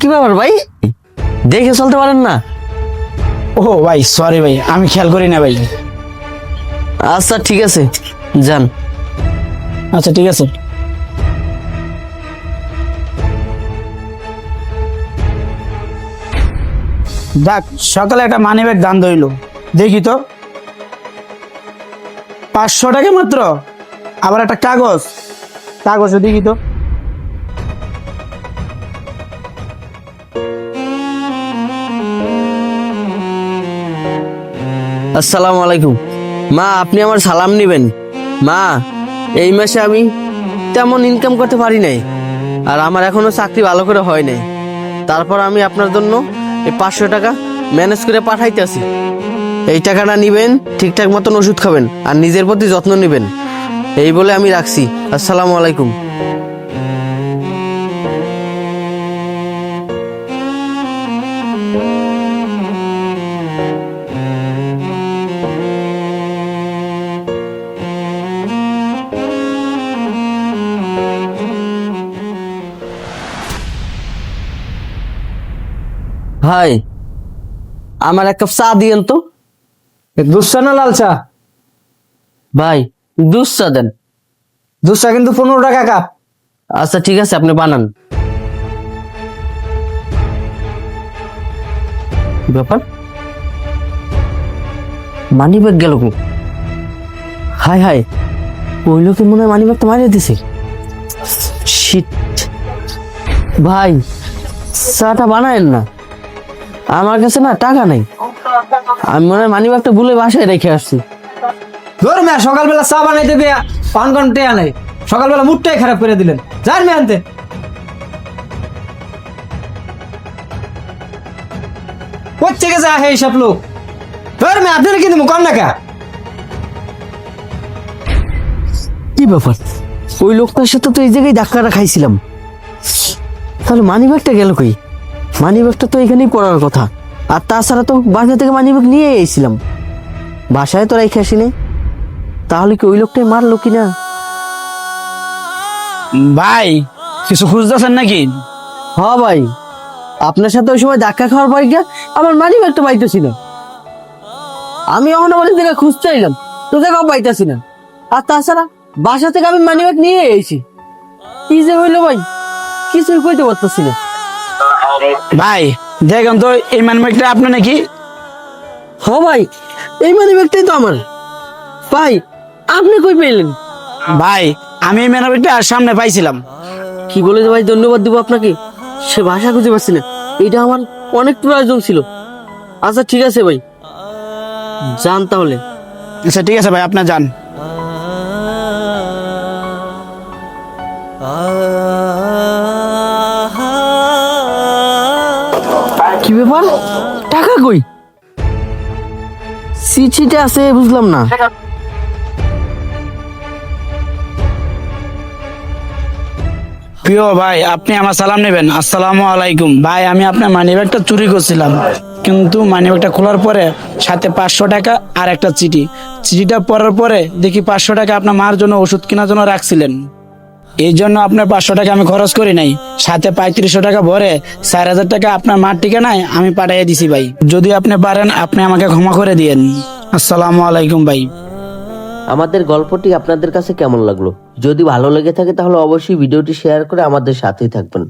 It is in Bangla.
কি ব্যাপার ভাই, দেখে চলতে পারেন না? ও ভাই সরি ভাই, আমি খেয়াল করি না ভাই। আচ্ছা ঠিক আছে, যান। আচ্ছা ঠিক আছে। যাক, সকালে একটা মানি ব্যাগ দান ধইল, দেখি তো 500 টাকা মাত্র। আবার একটা কাগজ দেখি তো। আসসালামু আলাইকুম। মা, আপনি আমার সালাম নেবেন। মা, এই মাসে আমি তেমন ইনকাম করতে পারি নাই, আর আমার এখনো চাকরি ভালো করে হয় নাই। তারপর আমি আপনার জন্য এই 500 টাকা ম্যানেজ করে পাঠাইতেছি। এই টাকাটা নিবেন, ঠিকঠাক মতন ওষুধ খাবেন, আর নিজের প্রতি যত্ন নেবেন। এই বলে আমি রাখছি। আসসালামু আলাইকুম। ভাই, আমার এক কাপ চা দিয়েন তো। দুধ চা না লাল চা? ভাই, দুধ চা দেন। দুধ চা কিন্তু 15 টাকা কাপ। আচ্ছা ঠিক আছে, আপনি বানান। কি ব্যাপার, মানি ব্যাগ গেল কো? হাই হাই, ওই লোকে মনে হয় মানি ব্যাগটা মারিয়ে দিছে। শিট। ভাই, চাটা বানায়েন না, আমার কাছে না টাকা নাই। আমি মনে হয় মানি ব্যাগটা ভুলে বাসায় রেখে আসছি। ধর মেয়া, সকালবেলা চা বানাইতে গিয়া 5 ঘন্টা আনে, সকালবেলা মুডটাই খারাপ করে দিলেন। যান মেয়ে আনতে। কোথা থেকে যা হে এইসব লোক? ধর মেয়ে, আপনারা কিন্তু কম না কা? কি ব্যাপার, ওই লোকটার সাথে তো এই জায়গায় ধাক্কাটা খাইছিলাম, তাহলে মানি ব্যাগটা গেল কই? মানি ব্যাগটা তো এখানেই পড়ার কথা। আর তাছাড়া তো বাসা থেকে মানি ব্যাগ নিয়ে এসেছিলাম, বাসায় তো রেখে আসিনি। তাহলে কি ওই লোকটাই মারলো কিনা? ভাই, কিছু খুঁজতেছেন নাকি? হ ভাই, আপনার সাথে ওই সময় ধাক্কা খাওয়ার পর গিয়া আমার মানি ব্যাগটা পাইতেছি না। আমি এখন অনেক জায়গায় খুঁজতে এলাম, তো জায়গাও পাইতেছি না। আর তাছাড়া বাসা থেকে আমি মানি ব্যাগ নিয়ে এসেছি। কি যে হইলো ভাই, কিছুই কইতে পারতেছি না। ভাই দেখেন তো, এই মানিব্যাগটা আপনার নাকি? হ ভাই, এই মানি ব্যাগটাই তো আমার। ভাই, আপনি কই পেলেন? ভাই, আমি এই মানিব্যাগটা সামনে পাইছিলাম। কি বলে যে ভাই ধন্যবাদ দিব আপনাকে, সে ভাষা খুঁজে পাচ্ছি না। এটা আমার অনেক প্রয়োজন ছিল। আচ্ছা ঠিক আছে ভাই, যান তাহলে। আচ্ছা ঠিক আছে ভাই, আপনার যান। কি ব্যাপার, টাকা কই? চিঠিটা আছে, বুঝলাম না। প্রিয় ভাই, আপনি আমার সালাম নেবেন। আসসালামু আলাইকুম। ভাই, আমি আপনার মানিব্যাগটা চুরি করছিলাম, কিন্তু মানিব্যাগটা খোলার পরে সাথে 500 টাকা আর একটা চিঠিটা পড়ার পরে দেখি 500 টাকা আপনার মার জন্য ওষুধ কেনার জন্য রাখছিলেন। এই জন্য আপনার 500 টাকা আমি খরচ করি নাই, সাথে 3500 টাকা ভরে 4000 টাকা আপনার মার ঠিকানায় আমি পাঠিয়ে দিছি ভাই। যদি আপনি পারেন, আপনি আমাকে ক্ষমা করে দিয়েন। আসসালামু আলাইকুম ভাই। আমাদের গল্পটি আপনাদের কাছে কেমন লাগলো? যদি ভালো লেগে থাকে তাহলে অবশ্যই ভিডিওটি শেয়ার করে আমাদের সাথেই থাকবেন।